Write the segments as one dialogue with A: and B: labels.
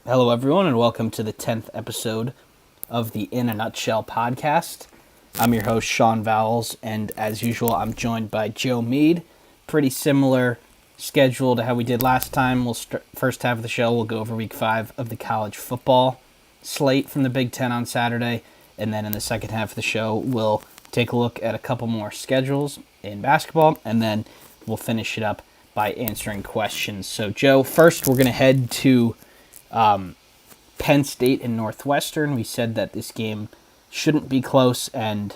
A: Hello, everyone, and welcome to the 10th episode of the In a Nutshell podcast. I'm your host, Sean Vowells, and as usual, I'm joined by Joe Meade. Pretty similar schedule to how we did last time. First half of the show, we'll go over week 5 of the college football slate from the Big Ten on Saturday, and then in the second half of the show, we'll take a look at a couple more schedules in basketball, and then we'll finish it up by answering questions. So, Joe, first we're going to head to Penn State and Northwestern. We said that this game shouldn't be close, and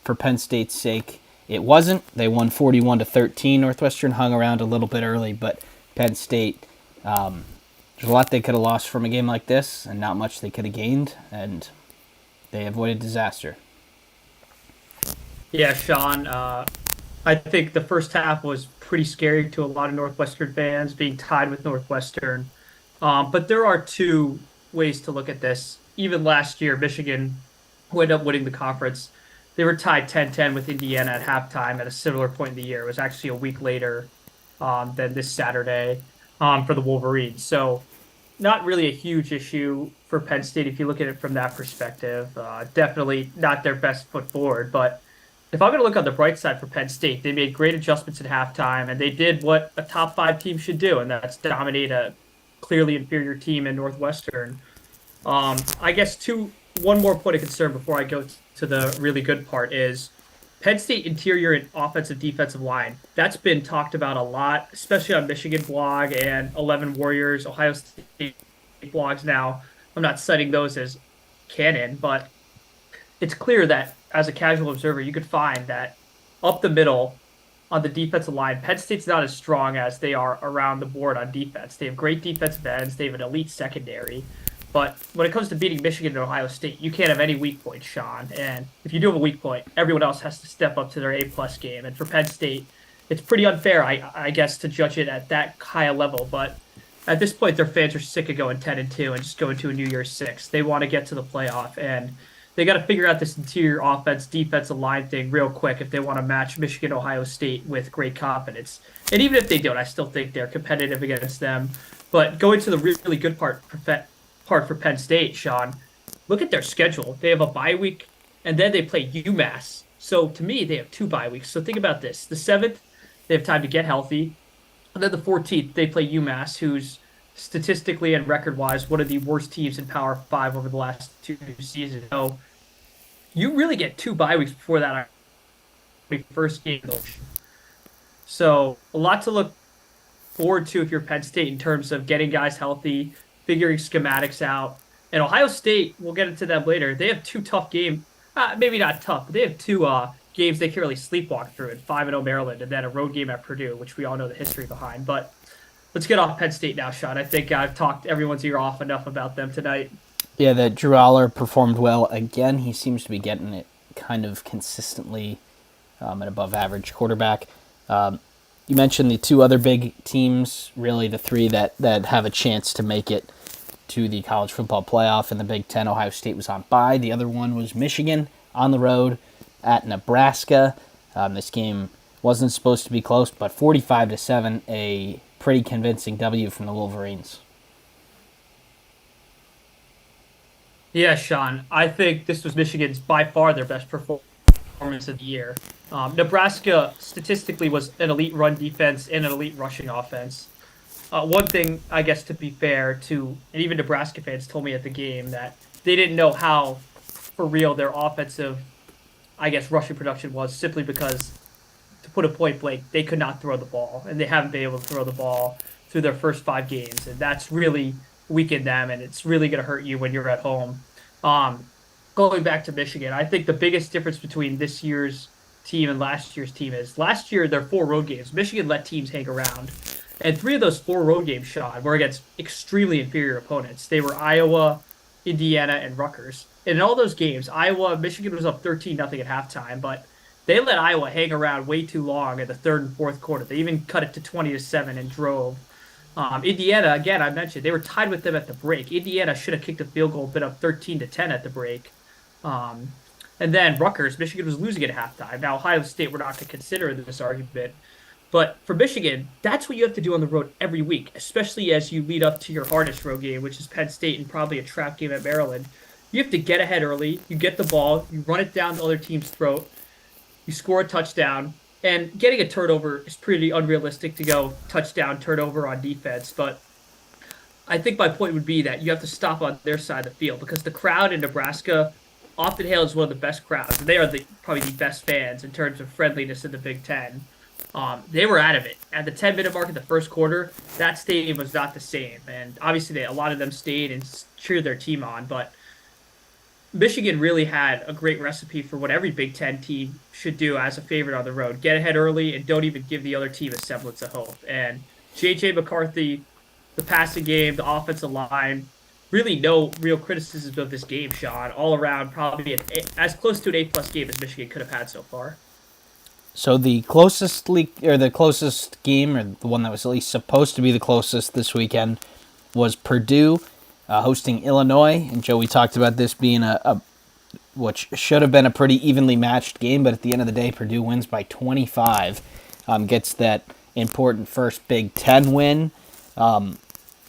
A: for Penn State's sake, it wasn't. They won 41-13. Northwestern hung around a little bit early, but Penn State, there's a lot they could have lost from a game like this, and not much they could have gained, and they avoided disaster.
B: Yeah, Sean, I think the first half was pretty scary to a lot of Northwestern fans, being tied with Northwestern. But there are two ways to look at this. Even last year, Michigan, who ended up winning the conference, they were tied 10-10 with Indiana at halftime at a similar point in the year. It was actually a week later than this Saturday for the Wolverines. So not really a huge issue for Penn State if you look at it from that perspective. Definitely not their best foot forward. But if I'm going to look on the bright side for Penn State, they made great adjustments at halftime, and they did what a top five team should do, and that's dominate a clearly inferior team in Northwestern. I guess one more point of concern before I go to the really good part is Penn State interior and offensive defensive line. That's been talked about a lot, especially on Michigan blog and 11 Warriors, Ohio State blogs now. I'm not citing those as canon, but it's clear that as a casual observer, you could find that up the middle on the defensive line, Penn State's not as strong as they are around the board on defense. They have great defensive ends. They have an elite secondary. But when it comes to beating Michigan and Ohio State, you can't have any weak points, Sean. And if you do have a weak point, everyone else has to step up to their A-plus game. And for Penn State, it's pretty unfair, I guess, to judge it at that high a level. But at this point, their fans are sick of going 10-2 and just going to a New Year's Six. They want to get to the playoff, and they got to figure out this interior offense, defensive line thing real quick if they want to match Michigan, Ohio State with great confidence. And even if they don't, I still think they're competitive against them. But going to the really good part for Penn State, Sean, look at their schedule. They have a bye week, and then they play UMass. So to me, they have two bye weeks. So think about this: the 7th, they have time to get healthy, and then the 14th, they play UMass, who's statistically and record-wise one of the worst teams in Power Five over the last two seasons. So you really get two bye weeks before that first game. So a lot to look forward to if you're Penn State in terms of getting guys healthy, figuring schematics out. And Ohio State, we'll get into them later. They have two tough games. Maybe not tough, but they have two games they can really sleepwalk through in 5-0 Maryland and then a road game at Purdue, which we all know the history behind. But let's get off Penn State now, Sean. I think I've talked everyone's ear off enough about them tonight.
A: Yeah, that Drew Aller performed well again. He seems to be getting it kind of consistently an above-average quarterback. You mentioned the two other big teams, really the three that have a chance to make it to the college football playoff in the Big Ten. Ohio State was on bye. The other one was Michigan on the road at Nebraska. This game wasn't supposed to be close, but 45-7, a pretty convincing W from the Wolverines.
B: Yeah, Sean. I think this was Michigan's by far their best performance of the year. Nebraska statistically was an elite run defense and an elite rushing offense. One thing, I guess, to be fair to, and even Nebraska fans told me at the game that they didn't know how for real their offensive, I guess, rushing production was simply because, to put it point blank, they could not throw the ball, and they haven't been able to throw the ball through their first 5 games, and that's really weakened them, and it's really going to hurt you when you're at home. Um, Going back to Michigan, I think the biggest difference between this year's team and last year's team is last year, their 4 road games, Michigan let teams hang around. And 3 of those 4 road games, Sean, were against extremely inferior opponents. They were Iowa, Indiana, and Rutgers. And in all those games, Michigan was up 13-0 at halftime, but they let Iowa hang around way too long in the third and fourth quarter. They even cut it to 20-7 and drove. Indiana, again, I mentioned, they were tied with them at the break. Indiana should have kicked a field goal, been up 13-10 at the break. Um, and then Rutgers, Michigan was losing at halftime. Now, Ohio State, we're not going to consider this argument, But for Michigan, that's what you have to do on the road every week, especially as you lead up to your hardest road game, which is Penn State and probably a trap game at Maryland. You have to get ahead early. You get the ball, you run it down the other team's throat, you score a touchdown, and getting a turnover is pretty unrealistic to go touchdown, turnover on defense. But I think my point would be that you have to stop on their side of the field because the crowd in Nebraska often hails one of the best crowds. They are probably the best fans in terms of friendliness in the Big Ten. They were out of it at the 10-minute mark of the first quarter. That stadium was not the same, and obviously a lot of them stayed and cheered their team on. But Michigan really had a great recipe for what every Big Ten team should do as a favorite on the road: get ahead early and don't even give the other team a semblance of hope. And JJ McCarthy, the passing game, the offensive line, really no real criticisms of this game, Sean. All around, probably as close to an A-plus game as Michigan could have had so far.
A: So the closest the closest game, or the one that was at least supposed to be the closest this weekend, was Purdue hosting Illinois. And Joe, we talked about this being a which should have been a pretty evenly matched game, but at the end of the day, Purdue wins by 25, gets that important first Big Ten win.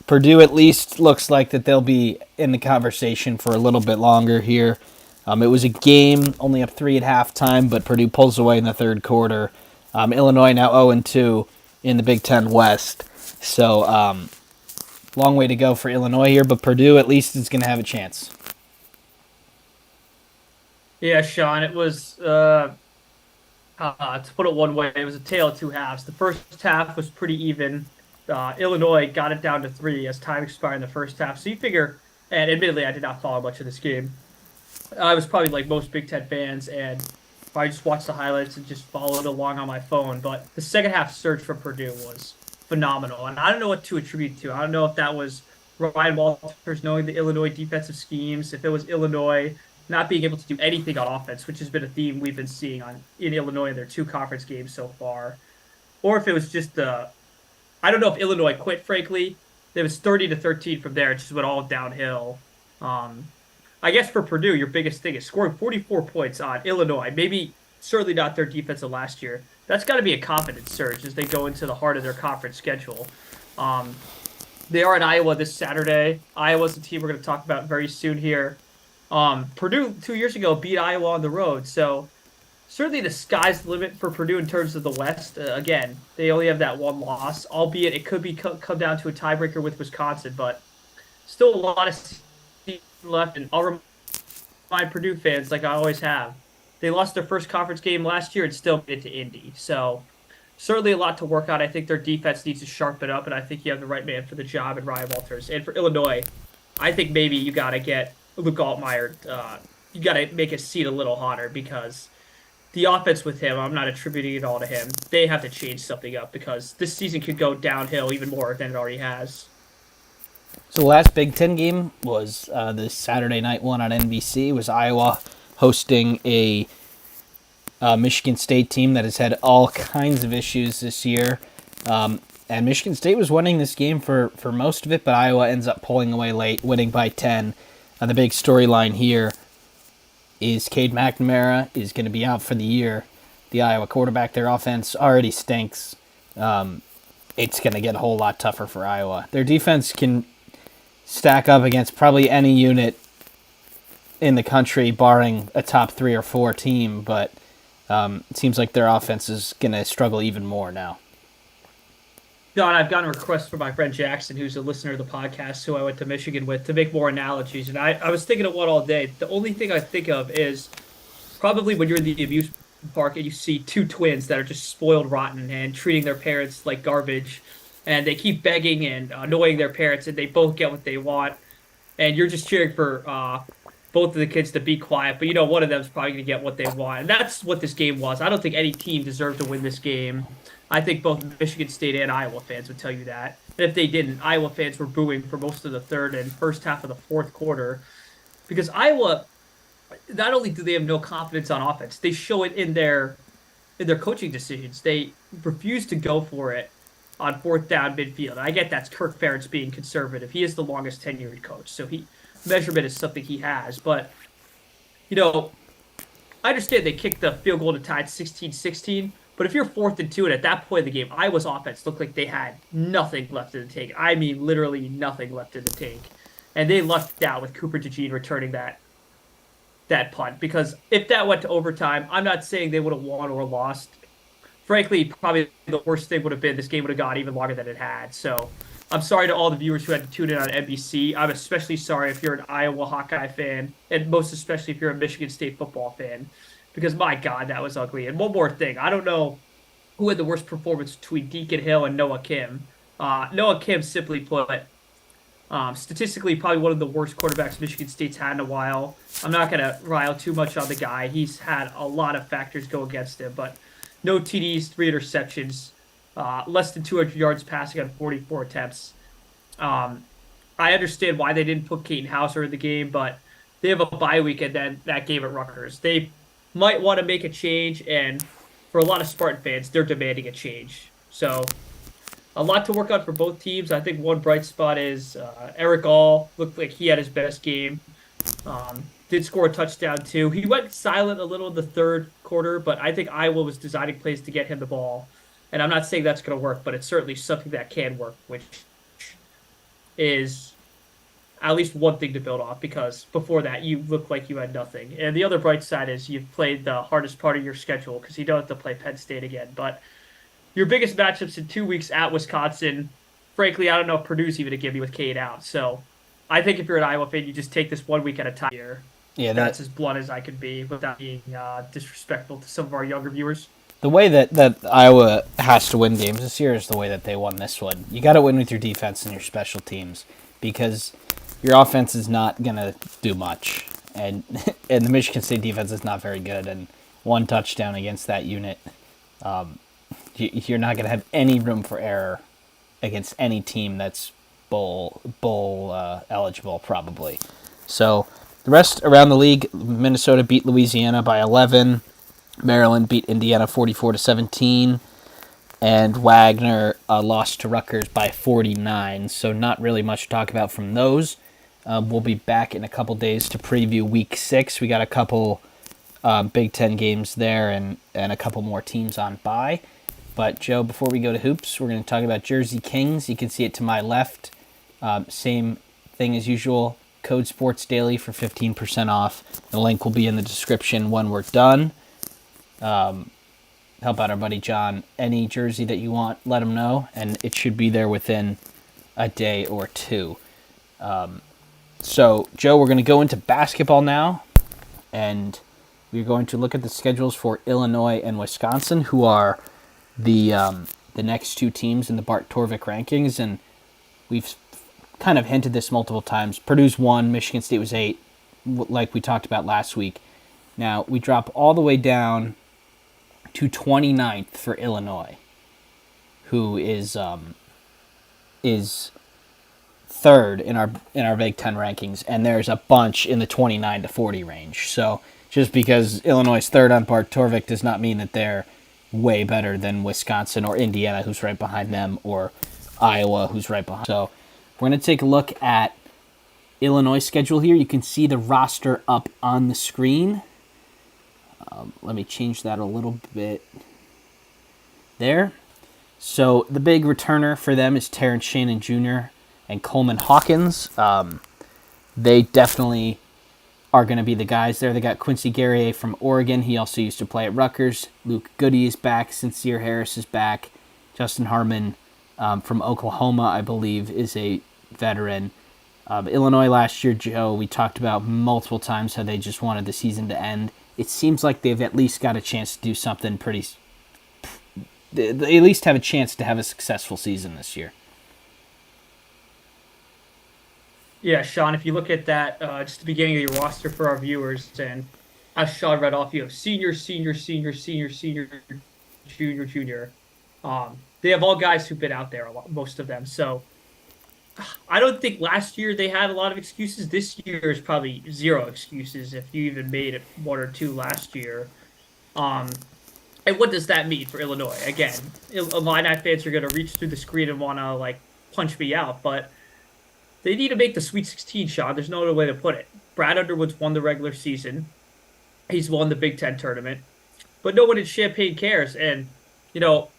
A: Purdue at least looks like that they'll be in the conversation for a little bit longer here. It was a game only up 3 at halftime, but Purdue pulls away in the third quarter. Illinois now 0-2 in the Big Ten West. So long way to go for Illinois here, but Purdue at least is going to have a chance.
B: Yeah, Sean, it was to put it one way, it was a tale of two halves. The first half was pretty even. Illinois got it down to 3 as time expired in the first half. So you figure, and admittedly, I did not follow much of this game. I was probably like most Big Ten fans, and I just watched the highlights and just followed along on my phone. But the second half surge for Purdue was phenomenal, and I don't know what to attribute to. I don't know if that was Ryan Walters knowing the Illinois defensive schemes, if it was Illinois not being able to do anything on offense, which has been a theme we've been seeing in Illinois in their 2 conference games so far, or if it was just the I don't know if Illinois quit, frankly. It was 30-13 from there. It just went all downhill. I guess for Purdue, your biggest thing is scoring 44 points on Illinois. Maybe, certainly not their defense of last year. That's got to be a confidence surge as they go into the heart of their conference schedule. They are in Iowa this Saturday. Iowa's a team we're going to talk about very soon here. Purdue 2 years ago beat Iowa on the road, so certainly the sky's the limit for Purdue in terms of the West. Again, they only have that one loss, albeit it could be come down to a tiebreaker with Wisconsin, but still a lot of season left. And I'll remind Purdue fans, like I always have, they lost their first conference game last year and still made it to Indy. So certainly a lot to work on. I think their defense needs to sharpen up, and I think you have the right man for the job in Ryan Walters. And for Illinois, I think maybe you got to get Luke Altmaier. You got to make his seat a little hotter because the offense with him, I'm not attributing it all to him. They have to change something up because this season could go downhill even more than it already has.
A: So the last Big Ten game was this Saturday night one on NBC. It was Iowa hosting a Michigan State team that has had all kinds of issues this year. And Michigan State was winning this game for most of it, but Iowa ends up pulling away late, winning by 10. The big storyline here is Cade McNamara is going to be out for the year. The Iowa quarterback, their offense already stinks. It's going to get a whole lot tougher for Iowa. Their defense can stack up against probably any unit in the country, barring a top 3 or 4 team, but it seems like their offense is going to struggle even more now.
B: John, I've gotten a request from my friend Jackson, who's a listener of the podcast, who I went to Michigan with, to make more analogies. And I was thinking of one all day. The only thing I think of is probably when you're in the amusement park and you see 2 twins that are just spoiled rotten and treating their parents like garbage. And they keep begging and annoying their parents, and they both get what they want. And you're just cheering for both of the kids to be quiet. But, one of them is probably going to get what they want. And that's what this game was. I don't think any team deserved to win this game. I think both Michigan State and Iowa fans would tell you that. And if they didn't, Iowa fans were booing for most of the third and first half of the fourth quarter. Because Iowa, not only do they have no confidence on offense, they show it in their coaching decisions. They refuse to go for it on 4th down midfield. I get that's Kirk Ferentz being conservative. He is the longest tenured coach, so measurement is something he has. But, I understand they kicked the field goal to tie it 16-16, But if you're 4th and 2, and at that point in the game, Iowa's offense looked like they had nothing left in the tank. I mean, literally nothing left in the tank. And they lucked out with Cooper DeJean returning that punt. Because if that went to overtime, I'm not saying they would have won or lost. Frankly, probably the worst thing would have been this game would have gone even longer than it had. So I'm sorry to all the viewers who had to tune in on NBC. I'm especially sorry if you're an Iowa Hawkeye fan, and most especially if you're a Michigan State football fan, because my God, that was ugly. And one more thing, I don't know who had the worst performance between Deacon Hill and Noah Kim. Noah Kim, simply put, statistically, probably one of the worst quarterbacks Michigan State's had in a while. I'm not going to rile too much on the guy. He's had a lot of factors go against him, but no TDs, 3 interceptions, less than 200 yards passing on 44 attempts. I understand why they didn't put Keaton Hauser in the game, but they have a bye week and then that game at Rutgers. They might want to make a change, and for a lot of Spartan fans, they're demanding a change. So a lot to work on for both teams. I think one bright spot is Eric All looked like he had his best game. Did score a touchdown too. He went silent a little in the third quarter, but I think Iowa was designing plays to get him the ball. And I'm not saying that's going to work, but it's certainly something that can work, which is at least one thing to build off, because before that you looked like you had nothing. And the other bright side is you've played the hardest part of your schedule because you don't have to play Penn State again. But your biggest matchups in 2 weeks at Wisconsin, frankly, I don't know if Purdue's even to give you with Cade out. So I think if you're an Iowa fan, you just take this 1 week at a time here.
A: Yeah,
B: that's as blunt as I could be without being disrespectful to some of our younger viewers.
A: the way that Iowa has to win games this year is the way that they won this one. You got to win with your defense and your special teams, because your offense is not gonna do much, and and the Michigan State defense is not very good. And one touchdown against that unit, you're not gonna have any room for error against any team that's bowl eligible probably. So the rest around the league, Minnesota beat Louisiana by 11. Maryland beat Indiana 44-17, and Wagner lost to Rutgers by 49. So not really much to talk about from those. We'll be back in a couple days to preview Week 6. We got a couple Big Ten games there and a couple more teams on bye. But Joe, before we go to hoops, we're going to talk about Jersey Kings. You can see it to my left. Same thing as usual. Code Sports Daily for 15% off. The link will be in the description when we're done. Help out our buddy John. Any jersey that you want, let him know, and it should be there within a day or two. So, Joe, we're going to go into basketball now, and we're going to look at the schedules for Illinois and Wisconsin, who are the next two teams in the Bart Torvik rankings, and we've kind of hinted this multiple times. Purdue's 1, Michigan State was 8, like we talked about last week. Now, we drop all the way down to 29th for Illinois, who is third in our Big Ten rankings, and there's a bunch in the 29 to 40 range. So just because Illinois is third on Bart Torvik does not mean that they're way better than Wisconsin or Indiana, who's right behind them, or Iowa, who's right behind. So we're going to take a look at Illinois' schedule here. You can see the roster up on the screen. Let me change that a little bit there. So the big returner for them is Terrence Shannon Jr. and Coleman Hawkins. They definitely are going to be the guys there. They got Quincy Guerrier from Oregon. He also used to play at Rutgers. Luke Goody is back. Sincere Harris is back. Justin Harmon from Oklahoma, I believe, is a veteran. Illinois last year, Joe, we talked about multiple times how they just wanted the season to end. It seems like they've at least got a chance to do something pretty... They at least have a chance to have a successful season this year.
B: Yeah, Sean, if you look at that, just the beginning of your roster for our viewers, and as Sean read off, you have senior, junior. They have all guys who've been out there, most of them. So I don't think last year they had a lot of excuses. This year is probably zero excuses if you even made it 1 or 2 last year. And what does that mean for Illinois? Again, Illini fans are going to reach through the screen and want to punch me out, but they need to make the Sweet 16, Sean. There's no other way to put it. Brad Underwood's won the regular season. He's won the Big Ten tournament. But no one in Champaign cares. And you know,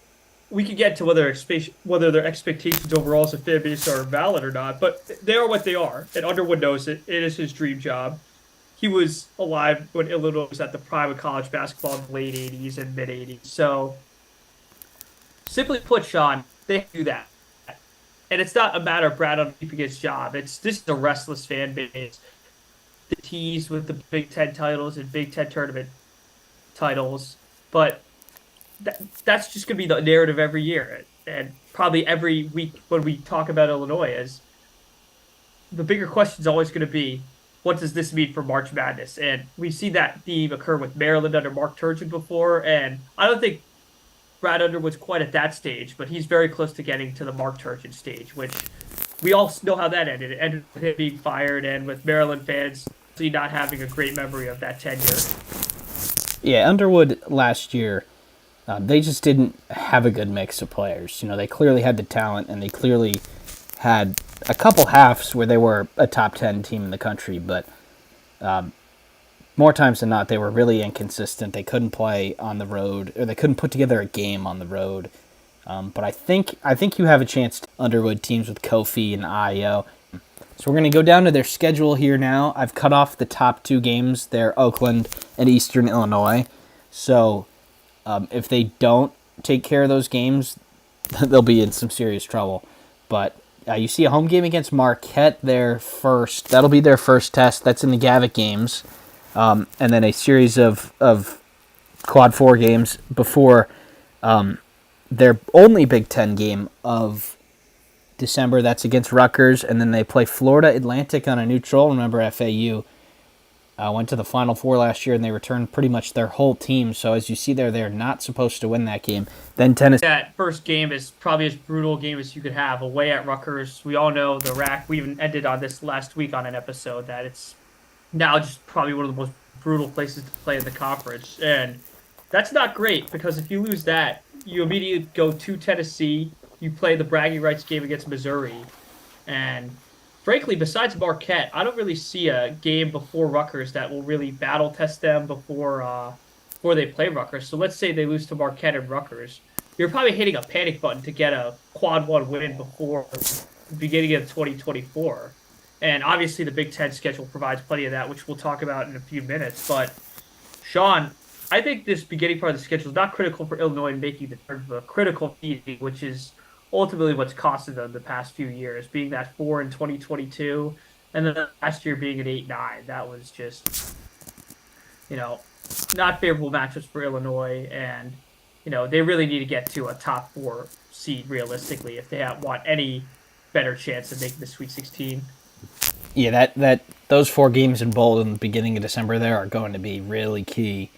B: we could get to whether their expectations overall as a fan base are valid or not, but they are what they are. And Underwood knows it. It is his dream job. He was alive when Illinois was at the prime of college basketball in the late 80s and mid 80s. So simply put, Sean, they do that. And it's not a matter of Brad on keeping his job. It's this is a restless fan base. The tease with the Big Ten titles and Big Ten tournament titles, but that's just going to be the narrative every year, and probably every week when we talk about Illinois. Is the bigger question is always going to be, what does this mean for March Madness? And we've seen that theme occur with Maryland under Mark Turgeon before, and I don't think Brad Underwood's quite at that stage, but he's very close to getting to the Mark Turgeon stage, which we all know how that ended. It ended with him being fired and with Maryland fans not having a great memory of that tenure.
A: Yeah, Underwood last year, they just didn't have a good mix of players. They clearly had the talent, and they clearly had a couple halves where they were a top 10 team in the country, but more times than not, they were really inconsistent. They couldn't play on the road, or they couldn't put together a game on the road. But I think you have a chance to Underwood teams with Kofi and Io. So we're going to go down to their schedule here now. I've cut off the top 2 games. They're Oakland and Eastern Illinois. So if they don't take care of those games, they'll be in some serious trouble. But you see a home game against Marquette there first. That'll be their first test. That's in the Gavitt games. And then a series of Quad 4 games before their only Big Ten game of December. That's against Rutgers, and then they play Florida Atlantic on a neutral. Remember, FAU went to the Final Four last year, and they returned pretty much their whole team. So as you see there, they're not supposed to win that game. Then Tennessee.
B: That first game is probably as brutal a game as you could have, away at Rutgers. We all know the rack. We even ended on this last week on an episode that it's now just probably one of the most brutal places to play in the conference. And that's not great, because if you lose that, you immediately go to Tennessee. You play the bragging rights game against Missouri. And frankly, besides Marquette, I don't really see a game before Rutgers that will really battle test them before they play Rutgers. So let's say they lose to Marquette and Rutgers. You're probably hitting a panic button to get a quad 1 win before the beginning of 2024. And obviously the Big Ten schedule provides plenty of that, which we'll talk about in a few minutes. But Sean, I think this beginning part of the schedule is not critical for Illinois in making the turn, but critical for which is ultimately what's costed them the past few years, being that 4 in 2022, and then last year being an 8-9. That was just, not favorable matchups for Illinois, and they really need to get to a top 4 seed realistically if they want any better chance of making the Sweet 16.
A: Yeah, that those 4 games in bold in the beginning of December there are going to be really key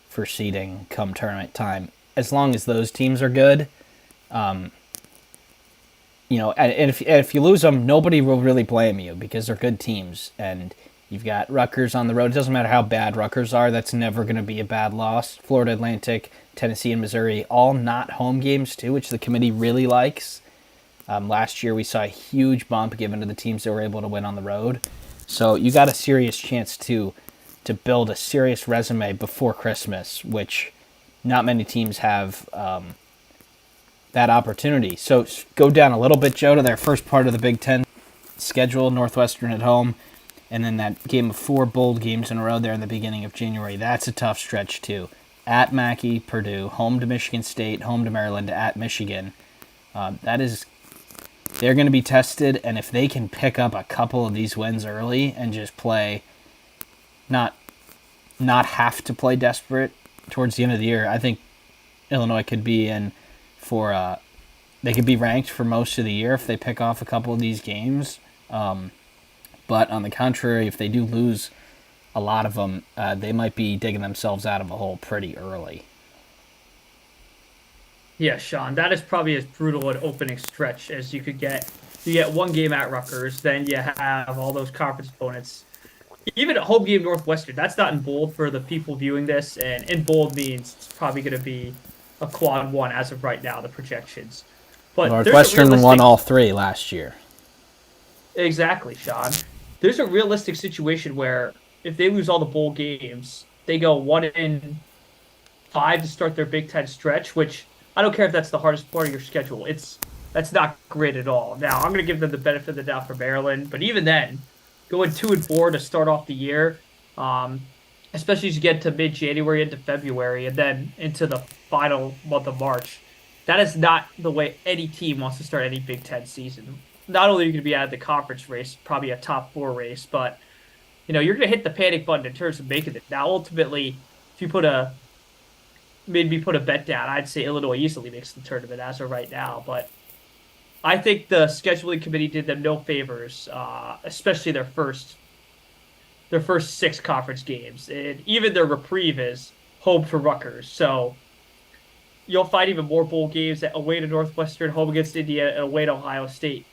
A: for seeding come tournament time. As long as those teams are good, and if you lose them, nobody will really blame you because they're good teams. And you've got Rutgers on the road. It doesn't matter how bad Rutgers are. That's never going to be a bad loss. Florida Atlantic, Tennessee, and Missouri, all not home games too, which the committee really likes. Last year we saw a huge bump given to the teams that were able to win on the road. So you got a serious chance to build a serious resume before Christmas, which not many teams have that opportunity. So go down a little bit, Joe, to their first part of the Big Ten schedule, Northwestern at home, and then that game of 4 bold games in a row there in the beginning of January. That's a tough stretch too. At Mackey, Purdue, home to Michigan State, home to Maryland, at Michigan. They're going to be tested, and if they can pick up a couple of these wins early and just play, not have to play desperate towards the end of the year, I think Illinois could be in for they could be ranked for most of the year if they pick off a couple of these games. But on the contrary, if they do lose a lot of them, they might be digging themselves out of a hole pretty early.
B: Yeah, Sean, that is probably as brutal an opening stretch as you could get. You get 1 game at Rutgers, then you have all those conference opponents. Even a home game Northwestern, that's not in bold for the people viewing this, and in bold means it's probably going to be a quad 1 as of right now, the projections.
A: But Northwestern won all 3 last year.
B: Exactly, Sean. There's a realistic situation where if they lose all the bowl games, they go 1-5 to start their Big Ten stretch, which I don't care if that's the hardest part of your schedule. That's not great at all. Now, I'm going to give them the benefit of the doubt for Maryland, but even then, going 2-4 to start off the year, um, especially as you get to mid-January into February and then into the final month of March, that is not the way any team wants to start any Big Ten season. Not only are you going to be out of the conference race, probably a top four race, but you're going to hit the panic button in terms of making it. Now, ultimately, if you made me put a bet down, I'd say Illinois easily makes the tournament as of right now. But I think the scheduling committee did them no favors, especially their first six conference games, and even their reprieve is home for Rutgers. So you'll find even more bowl games away to Northwestern, home against Indiana, and away to Ohio State.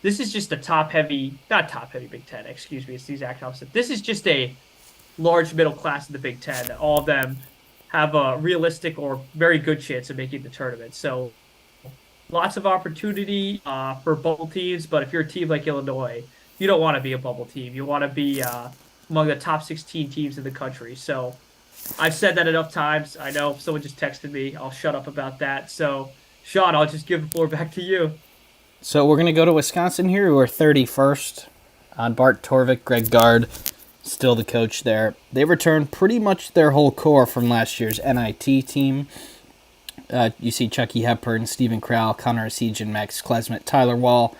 B: This is just a not top heavy Big Ten. Excuse me, it's the exact opposite. This is just a large middle class in the Big Ten. That all of them have a realistic or very good chance of making the tournament. So lots of opportunity for bubble teams. But if you're a team like Illinois, you don't want to be a bubble team. You want to be among the top 16 teams in the country. So I've said that enough times. I know someone just texted me. I'll shut up about that. So Sean, I'll just give the floor back to you.
A: So we're going to go to Wisconsin here, who are 31st on Bart Torvik, Greg Gard, still the coach there. They returned pretty much their whole core from last year's NIT team. You see Chucky Hepburn, Stephen Crowell, Connor Esijan, Max Klesmet, Tyler Wall.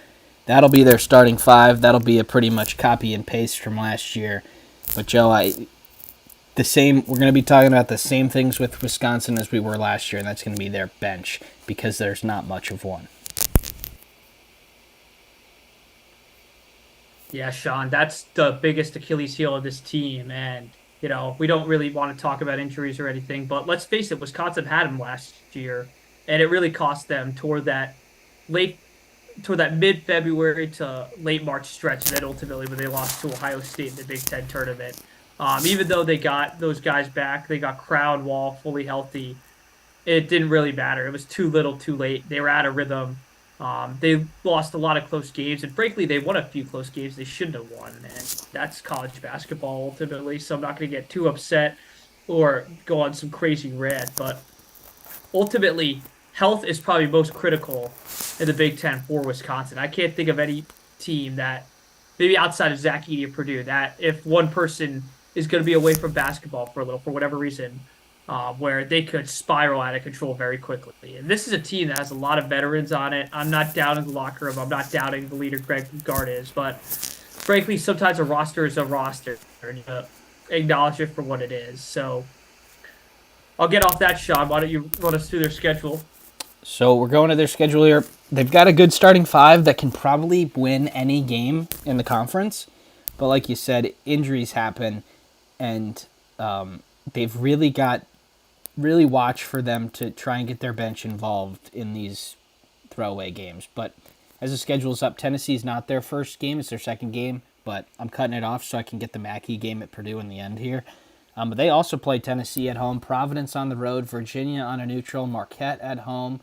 A: That'll be their starting five. That'll be a pretty much copy and paste from last year. But Joe, we're going to be talking about the same things with Wisconsin as we were last year, and that's going to be their bench because there's not much of one.
B: Yeah, Sean, that's the biggest Achilles heel of this team. And, we don't really want to talk about injuries or anything, but let's face it, Wisconsin had him last year, and it really cost them late, toward that mid-February to late March stretch, and then ultimately when they lost to Ohio State in the Big Ten tournament. Even though they got those guys back, they got Crowd, Wall fully healthy. It didn't really matter. It was too little, too late. They were out of rhythm. They lost a lot of close games, and frankly, they won a few close games they shouldn't have won, and that's college basketball ultimately. So I'm not going to get too upset or go on some crazy rant, but ultimately, health is probably most critical in the Big Ten for Wisconsin. I can't think of any team that, maybe outside of Zach Edey of Purdue, that if one person is going to be away from basketball for a little, for whatever reason, where they could spiral out of control very quickly. And this is a team that has a lot of veterans on it. I'm not doubting the locker room. I'm not doubting the leader Greg Gard is, but frankly, sometimes a roster is a roster, and you acknowledge it for what it is. So I'll get off that, Sean. Why don't you run us through their schedule?
A: So we're going to their schedule here. They've got a good starting five that can probably win any game in the conference. But like you said, injuries happen, and they've really watch for them to try and get their bench involved in these throwaway games. But as the schedule's up, Tennessee's not their first game. It's their second game, but I'm cutting it off so I can get the Mackey game at Purdue in the end here. But they also play Tennessee at home, Providence on the road, Virginia on a neutral, Marquette at home.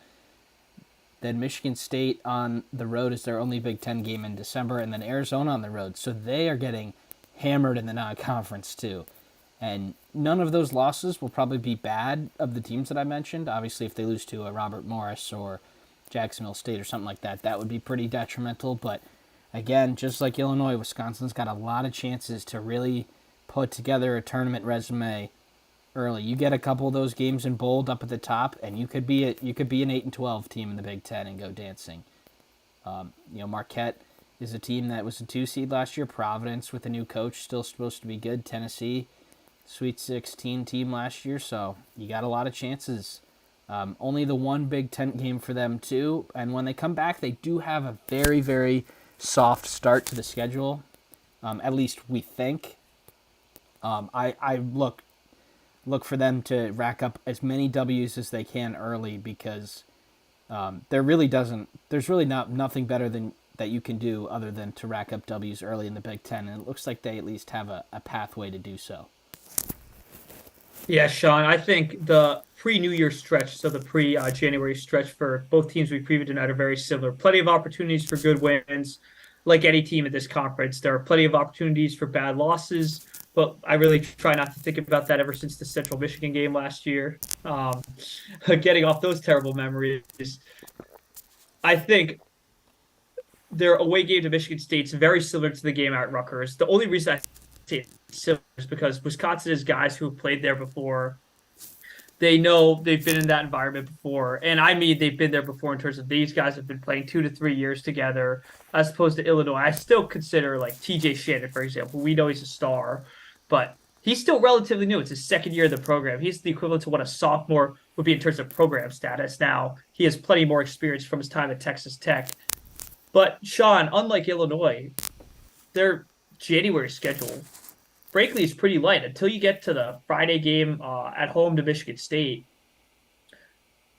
A: Then Michigan State on the road is their only Big Ten game in December, and then Arizona on the road. So they are getting hammered in the non-conference too. And none of those losses will probably be bad of the teams that I mentioned. Obviously, if they lose to a Robert Morris or Jacksonville State or something like that, that would be pretty detrimental. But again, just like Illinois, Wisconsin's got a lot of chances to really put together a tournament resume early. You get a couple of those games in bold up at the top, and you could be an 8-12 team in the Big Ten and go dancing. Marquette is a team that was a 2 seed last year. Providence with a new coach still supposed to be good. Tennessee, Sweet 16 team last year, so you got a lot of chances. Only the one Big Ten game for them too, and when they come back, they do have a very, very soft start to the schedule. At least we think. I look for them to rack up as many W's as they can early because there's really nothing better than that you can do other than to rack up W's early in the Big Ten, and it looks like they at least have a pathway to do so.
B: Yeah, Sean, I think the pre-New Year stretch, so the pre-January stretch for both teams we previewed tonight are very similar. Plenty of opportunities for good wins. Like any team in this conference, there are plenty of opportunities for bad losses. but I really try not to think about that ever since the Central Michigan game last year. Getting off those terrible memories, I think their away game to Michigan State's very similar to the game at Rutgers. The only reason I say it's similar is because Wisconsin has guys who have played there before. They know they've been in that environment before. And I mean, they've been there before in terms of these guys have been playing 2 to 3 years together, as opposed to Illinois. I still consider like TJ Shannon, for example. We know he's a star, but he's still relatively new. It's his second year of the program. He's the equivalent to what a sophomore would be in terms of program status. Now, he has plenty more experience from his time at Texas Tech. But Sean, unlike Illinois, their January schedule frankly is pretty light until you get to the Friday game at home to Michigan State.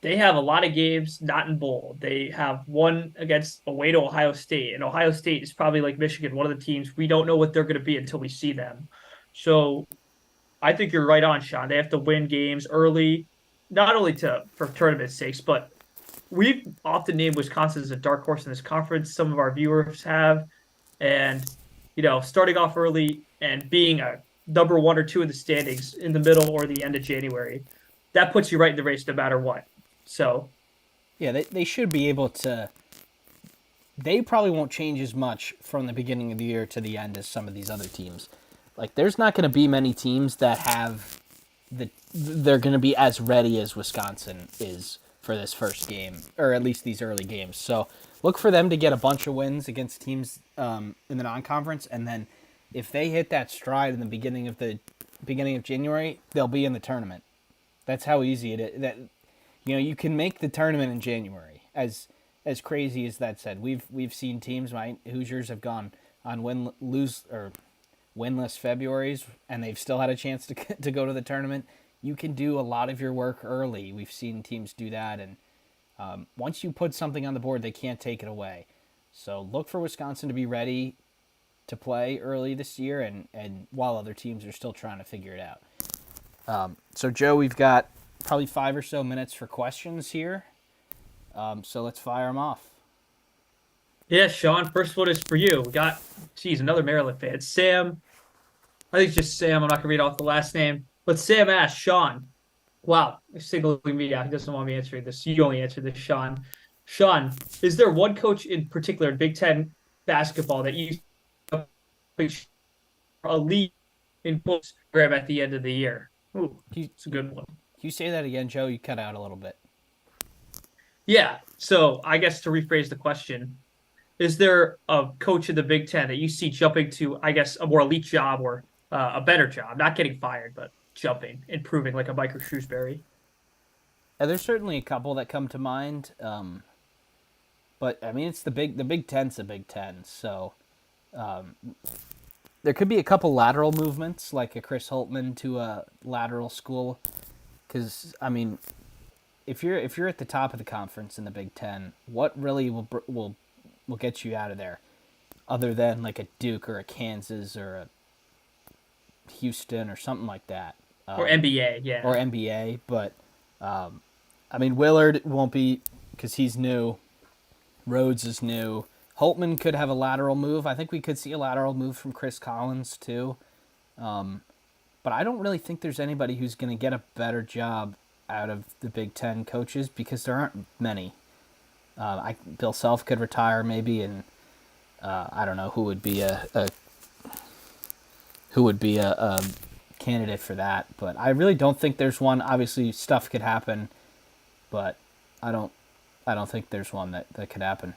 B: They have a lot of games not in bowl. They have one against away to Ohio State, and Ohio State is probably like Michigan, one of the teams we don't know what they're going to be until we see them. So I think you're right on, Sean. They have to win games early, not only to for tournament sakes, but we've often named Wisconsin as a dark horse in this conference. Some of our viewers have, and starting off early and being a number one or two in the standings in the middle or the end of January, that puts you right in the race no matter what. So,
A: Yeah, they should be able to. They probably won't change as much from the beginning of the year to the end as some of these other teams. Like, there's not going to be many teams that have they're going to be as ready as Wisconsin is for this first game, or at least these early games. So look for them to get a bunch of wins against teams in the non-conference, and then if they hit that stride in the beginning of January, they'll be in the tournament. That's how easy it is. That you can make the tournament in January. As crazy as that said, we've seen teams. My Hoosiers have gone on winless Februarys, and they've still had a chance to go to the tournament. You can do a lot of your work early. We've seen teams do that, and once you put something on the board, they can't take it away. So look for Wisconsin to be ready to play early this year, and while other teams are still trying to figure it out. So, Joe, we've got probably 5 or so minutes for questions here. So let's fire them off.
B: yeah, Sean, first one is for you. We got, geez, another Maryland fan. Sam, I think it's just Sam. I'm not going to read off the last name. But Sam asked, Sean, wow, he's singling me out. He doesn't want me answering this. You only answer this, Sean. Sean, is there one coach in particular in Big Ten basketball that you a lead in post grab at the end of the year? Ooh, it's a good one.
A: Can you say that again, Joe? You cut out a little bit.
B: Yeah. So I guess to rephrase the question, is there a coach in the Big Ten that you see jumping to, I guess, a more elite job or a better job, not getting fired, but jumping, improving like a Michael Shrewsbury?
A: There's certainly a couple that come to mind, but I mean it's the Big Ten's the Big Ten, so there could be a couple lateral movements, like a Chris Holtman to a lateral school, because I mean, if you're at the top of the conference in the Big Ten, what really will get you out of there, other than like a Duke or a Kansas or a Houston or something like that,
B: Or NBA, yeah.
A: or NBA, but I mean Willard won't be because he's new. Rhodes is new. Holtman could have a lateral move. I think we could see a lateral move from Chris Collins too. But I don't really think there's anybody who's going to get a better job out of the Big Ten coaches because there aren't many. Bill Self could retire maybe, and I don't know who would be a candidate for that. But I really don't think there's one. Obviously, stuff could happen, but I don't think there's one that could happen.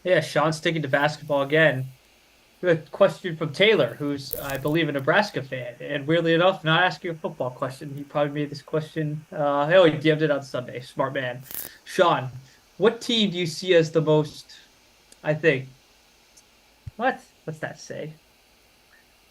B: Yeah, Sean's sticking to basketball again. We have a question from Taylor, who's, I believe, a Nebraska fan. And weirdly enough, not asking a football question. He probably made this question. He DM'd it on Sunday. Smart man. Sean, what team do you see as the most, I think, what's that say?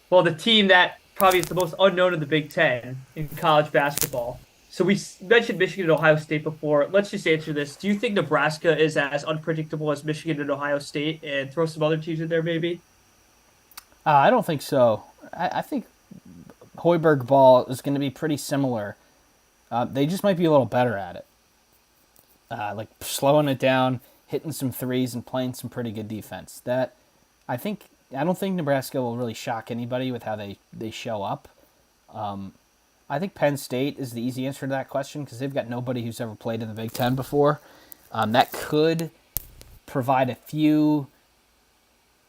B: Well, the team that probably is the most unknown in the Big Ten in college basketball. So we mentioned Michigan and Ohio State before. Let's just answer this. Do you think Nebraska is as unpredictable as Michigan and Ohio State? And throw some other teams in there, maybe?
A: I don't think so. I think Hoiberg ball is going to be pretty similar. They just might be a little better at it. Like slowing it down, hitting some threes, and playing some pretty good defense. That I think I don't think Nebraska will really shock anybody with how they show up. I think Penn State is the easy answer to that question because they've got nobody who's ever played in the Big Ten before. That could provide a few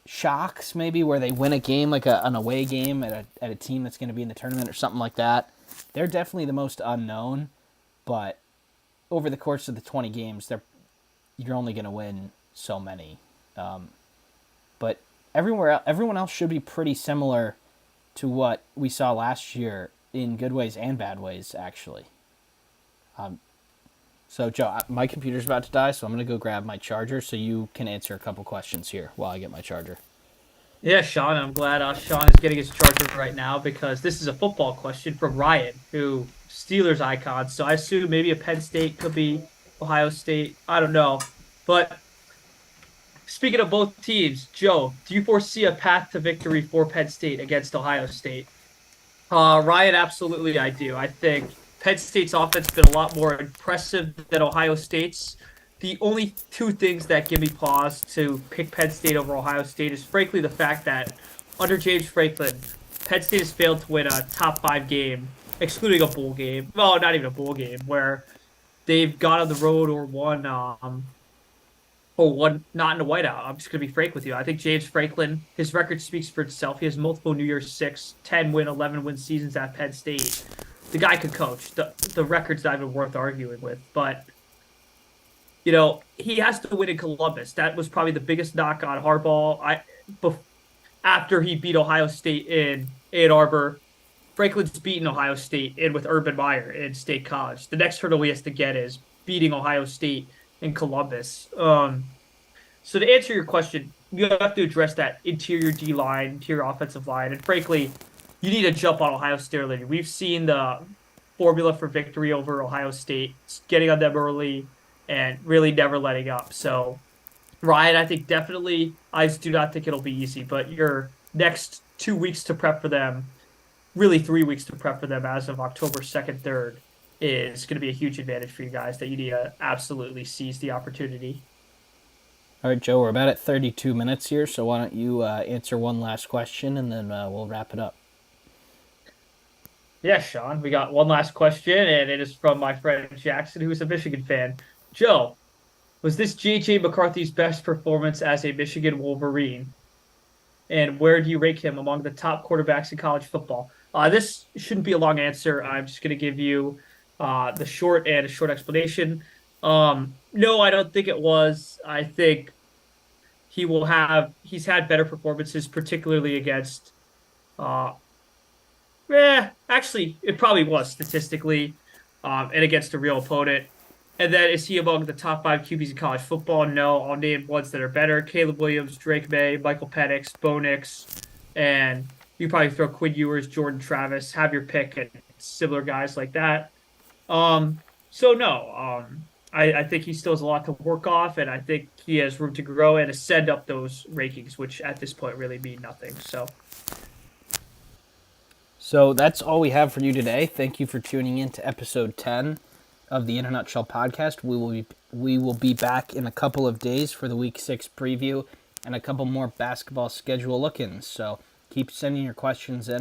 A: shocks, maybe where they win a game, like an away game at a team that's going to be in the tournament or something like that. They're definitely the most unknown, but over the course of the 20 games, you're only going to win so many. But everyone else should be pretty similar to what we saw last year in good ways and bad ways, actually. So, Joe, my computer's about to die, so I'm going to go grab my charger so you can answer a couple questions here while I get my charger.
B: Yeah, Sean, I'm glad Sean is getting his charger right now because this is a football question from Ryan, who Steelers icon. So I assume maybe a Penn State could be Ohio State. I don't know. But speaking of both teams, Joe, do you foresee a path to victory for Penn State against Ohio State? Ryan, absolutely, I do. I think Penn State's offense has been a lot more impressive than Ohio State's. The only two things that give me pause to pick Penn State over Ohio State is, frankly, the fact that under James Franklin, Penn State has failed to win a top five game, excluding a bowl game. Well, not even a bowl game, where they've gone on the road or one not in a whiteout. I'm just going to be frank with you. I think James Franklin, his record speaks for itself. He has multiple New Year's Six, 10-win, 11-win seasons at Penn State. The guy could coach. The record's not even worth arguing with. But, he has to win in Columbus. That was probably the biggest knock on Harbaugh. After he beat Ohio State in Ann Arbor, Franklin's beaten Ohio State in with Urban Meyer in State College. The next hurdle he has to get is beating Ohio State in Columbus. So to answer your question, you have to address that interior D line, interior offensive line, and frankly, you need to jump on Ohio State early. We've seen the formula for victory over Ohio State, getting on them early and really never letting up. So, Ryan, I think definitely, I do not think it'll be easy, but your next 2 weeks to prep for them, really 3 weeks to prep for them as of October 2nd, 3rd, is going to be a huge advantage for you guys that you need to absolutely seize the opportunity.
A: All right, Joe, we're about at 32 minutes here, so why don't you answer one last question, and then we'll wrap it up.
B: Yeah, Sean, we got one last question, and it is from my friend Jackson, who is a Michigan fan. Joe, was this J.J. McCarthy's best performance as a Michigan Wolverine? And where do you rank him among the top quarterbacks in college football? This shouldn't be a long answer. I'm just going to give you the short and a short explanation. No, I don't think it was. I think he's had better performances, particularly against, actually, it probably was statistically, and against a real opponent. And then is he among the top five QBs in college football? No, I'll name ones that are better. Caleb Williams, Drake May, Michael Penix, Bo Nix, and you probably throw Quinn Ewers, Jordan Travis, have your pick, and similar guys like that. So no, I think he still has a lot to work off, and I think he has room to grow and ascend up those rankings, which at this point really mean nothing.
A: So that's all we have for you today. Thank you for tuning in to episode 10 of the In a Nutshell podcast. We will be back in a couple of days for the Week 6 preview and a couple more basketball schedule look-ins. So keep sending your questions in.